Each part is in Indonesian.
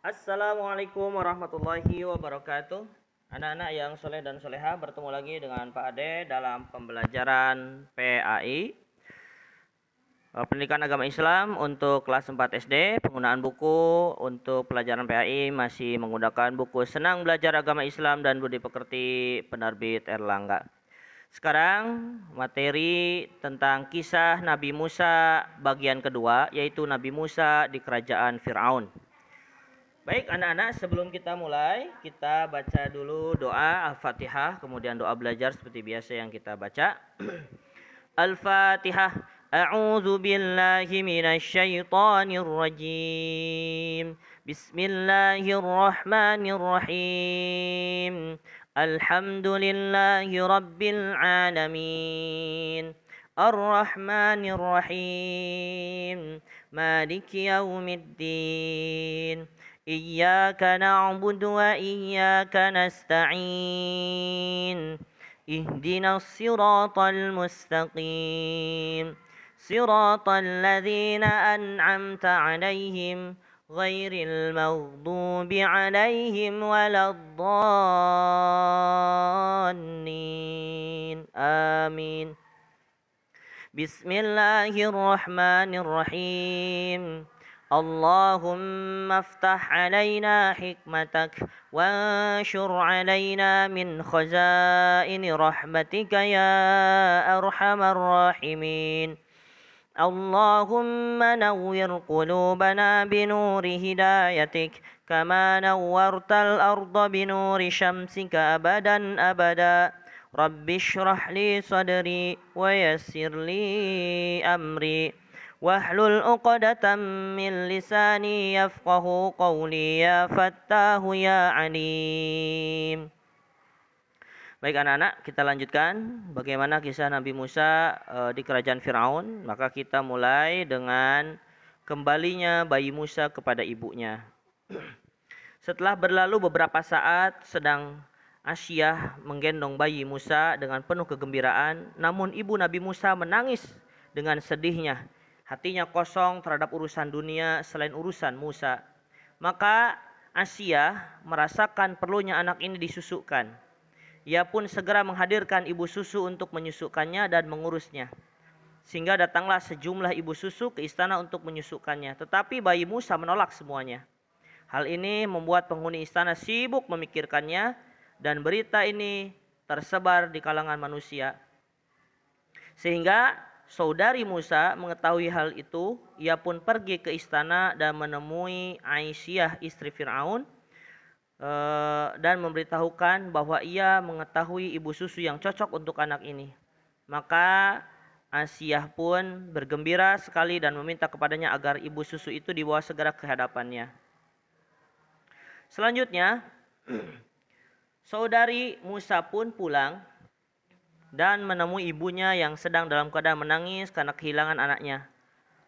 Assalamualaikum warahmatullahi wabarakatuh. Anak-anak yang soleh dan soleha, bertemu lagi dengan Pak Ade dalam pembelajaran PAI, Pendidikan Agama Islam untuk kelas 4 SD. Penggunaan buku untuk pelajaran PAI masih menggunakan buku Senang Belajar Agama Islam dan Budi Pekerti penerbit Erlangga. Sekarang materi tentang kisah Nabi Musa bagian kedua, yaitu Nabi Musa di kerajaan Fir'aun. Baik anak-anak, sebelum kita mulai, kita baca dulu doa Al-Fatihah, kemudian doa belajar seperti biasa yang kita baca. Al-Fatihah. A'udzu billahi minasy syaithanir rajim. Bismillahirrahmanirrahim. Alhamdulillahi rabbil alamin. Ar-Rahmanir Rahim. Maliki yaumiddin. إياك نعبد وإياك نستعين اهدنا الصراط المستقيم صراط الذين أنعمت عليهم غير المغضوب عليهم ولا الضالين آمين بسم الله الرحمن الرحيم اللهم افتح علينا حكمتك وانشر علينا من خزائن رحمتك يا أرحم الراحمين اللهم نور قلوبنا بنور هدايتك كما نورت الأرض بنور شمسك أبدا أبدا رب اشرح لي صدري ويسر لي أمري واحلل عقدة من لساني يفقه قولي يا فتاه يا عليم. Baik anak-anak, kita lanjutkan bagaimana kisah Nabi Musa di kerajaan Fir'aun. Maka kita mulai dengan kembalinya bayi Musa kepada ibunya. Setelah berlalu beberapa saat, sedang Asyah menggendong bayi Musa dengan penuh kegembiraan. Namun ibu Nabi Musa menangis dengan sedihnya. Hatinya kosong terhadap urusan dunia selain urusan Musa. Maka Asyah merasakan perlunya anak ini disusukkan. Ia pun segera menghadirkan ibu susu untuk menyusukannya dan mengurusnya. Sehingga datanglah sejumlah ibu susu ke istana untuk menyusukannya. Tetapi bayi Musa menolak semuanya. Hal ini membuat penghuni istana sibuk memikirkannya, dan berita ini tersebar di kalangan manusia. Sehingga saudari Musa mengetahui hal itu, ia pun pergi ke istana dan menemui Aisyah istri Fir'aun dan memberitahukan bahwa ia mengetahui ibu susu yang cocok untuk anak ini. Maka Aisyah pun bergembira sekali dan meminta kepadanya agar ibu susu itu dibawa segera ke hadapannya. Selanjutnya, saudari Musa pun pulang dan menemui ibunya yang sedang dalam keadaan menangis karena kehilangan anaknya.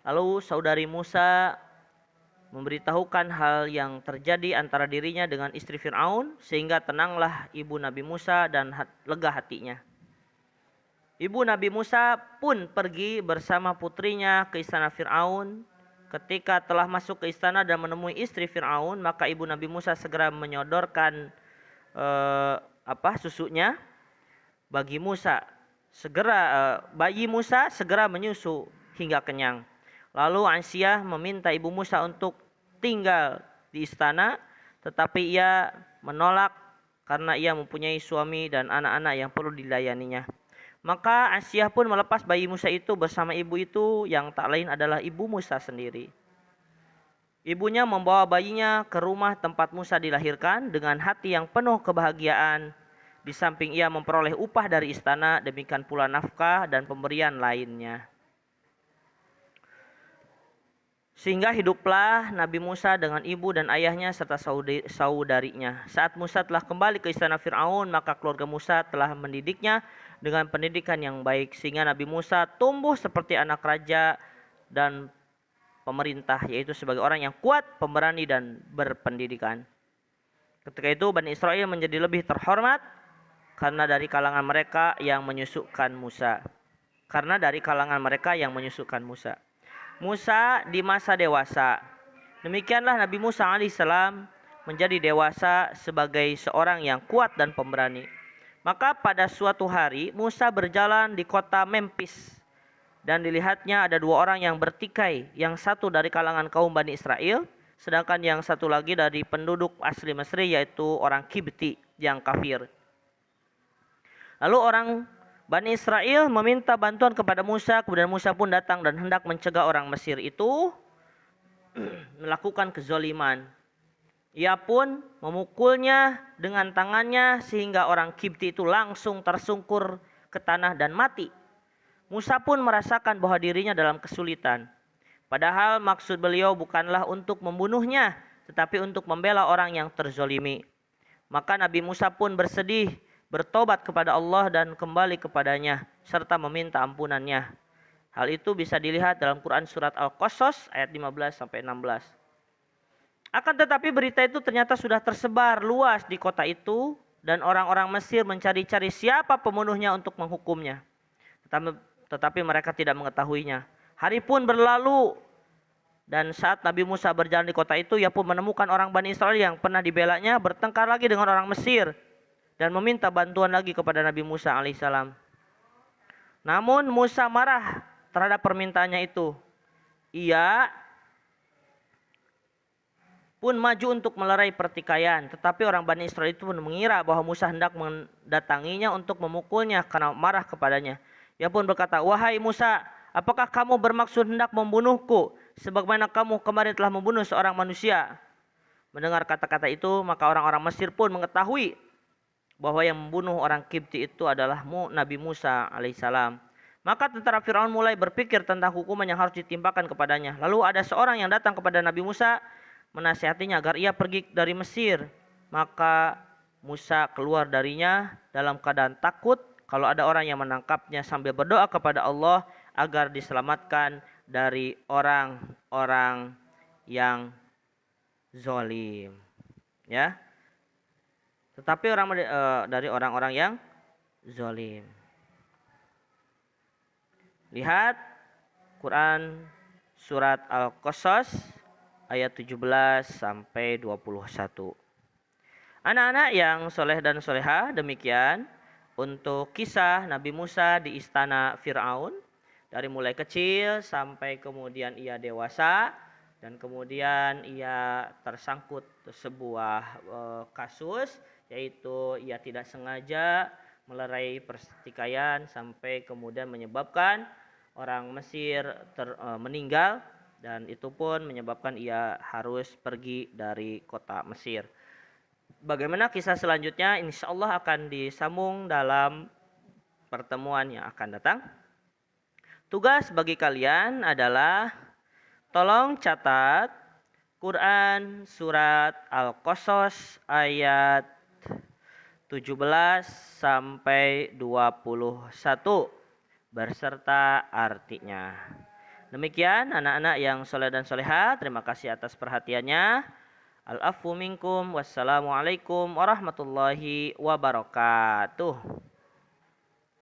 Lalu saudari Musa memberitahukan hal yang terjadi antara dirinya dengan istri Fir'aun, sehingga tenanglah ibu Nabi Musa dan lega hatinya. Ibu Nabi Musa pun pergi bersama putrinya ke istana Fir'aun. Ketika telah masuk ke istana dan menemui istri Fir'aun, maka ibu Nabi Musa segera menyodorkan susunya bagi Musa. Bayi Musa segera menyusu hingga kenyang. Lalu Aisyah meminta ibu Musa untuk tinggal di istana, tetapi ia menolak karena ia mempunyai suami dan anak-anak yang perlu dilayaninya. Maka Aisyah pun melepas bayi Musa itu bersama ibu itu yang tak lain adalah ibu Musa sendiri. Ibunya membawa bayinya ke rumah tempat Musa dilahirkan dengan hati yang penuh kebahagiaan. Di samping ia memperoleh upah dari istana, demikian pula nafkah dan pemberian lainnya. Sehingga hiduplah Nabi Musa dengan ibu dan ayahnya serta saudarinya. Saat Musa telah kembali ke istana Fir'aun, maka keluarga Musa telah mendidiknya dengan pendidikan yang baik. Sehingga Nabi Musa tumbuh seperti anak raja dan pemerintah, yaitu sebagai orang yang kuat, pemberani dan berpendidikan. Ketika itu Bani Israel menjadi lebih terhormat karena dari kalangan mereka yang menyusukkan Musa. Musa di masa dewasa, Demikianlah Nabi Musa alaihissalam menjadi dewasa sebagai seorang yang kuat dan pemberani. Maka pada suatu hari Musa berjalan di kota Memphis dan dilihatnya ada dua orang yang bertikai, yang satu dari kalangan kaum Bani Israel, sedangkan yang satu lagi dari penduduk asli Mesir, yaitu orang Kibti yang kafir. Lalu orang Bani Israel meminta bantuan kepada Musa, kemudian Musa pun datang dan hendak mencegah orang Mesir itu melakukan kezoliman. Ia pun memukulnya dengan tangannya sehingga orang Kibti itu langsung tersungkur ke tanah dan mati. Musa pun merasakan bahwa dirinya dalam kesulitan. Padahal maksud beliau bukanlah untuk membunuhnya, tetapi untuk membela orang yang terzolimi. Maka Nabi Musa pun bersedih, bertobat kepada Allah dan kembali kepadanya, serta meminta ampunannya. Hal itu bisa dilihat dalam Quran surat Al-Qasas ayat 15-16. Akan tetapi berita itu ternyata sudah tersebar luas di kota itu dan orang-orang Mesir mencari-cari siapa pembunuhnya untuk menghukumnya. Tetapi mereka tidak mengetahuinya. Hari pun berlalu dan saat Nabi Musa berjalan di kota itu, ia pun menemukan orang Bani Israel yang pernah dibelanya bertengkar lagi dengan orang Mesir dan meminta bantuan lagi kepada Nabi Musa alaihissalam. Namun Musa marah terhadap permintaannya itu. Ia pun maju untuk melerai pertikaian, tetapi orang Bani Israel itu pun mengira bahwa Musa hendak mendatanginya untuk memukulnya karena marah kepadanya. Ia pun berkata, "Wahai Musa, apakah kamu bermaksud hendak membunuhku sebagaimana kamu kemarin telah membunuh seorang manusia?" Mendengar kata-kata itu, maka orang-orang Mesir pun mengetahui bahwa yang membunuh orang Kipti itu adalah Nabi Musa alaihissalam. Maka tentara Firaun mulai berpikir tentang hukuman yang harus ditimpakan kepadanya. Lalu ada seorang yang datang kepada Nabi Musa menasihatinya agar ia pergi dari Mesir. Maka Musa keluar darinya dalam keadaan takut kalau ada orang yang menangkapnya, sambil berdoa kepada Allah agar diselamatkan dari orang-orang yang zalim. Ya. Tetapi dari orang-orang yang zalim. Lihat Quran surat Al-Qasas ayat 17-21. Anak-anak yang soleh dan soleha, demikian untuk kisah Nabi Musa di istana Fir'aun. Dari mulai kecil sampai kemudian ia dewasa. Dan kemudian ia tersangkut sebuah kasus, yaitu ia tidak sengaja melerai pertikaian sampai kemudian menyebabkan orang Mesir meninggal. Dan itu pun menyebabkan ia harus pergi dari kota Mesir. Bagaimana kisah selanjutnya? Insya Allah akan disambung dalam pertemuan yang akan datang. Tugas bagi kalian adalah tolong catat Quran surat Al-Qasas ayat 17-21 berserta artinya. Demikian anak-anak yang soleh dan soleha, terima kasih atas perhatiannya. Al-afu minkum, wassalamualaikum warahmatullahi wabarakatuh.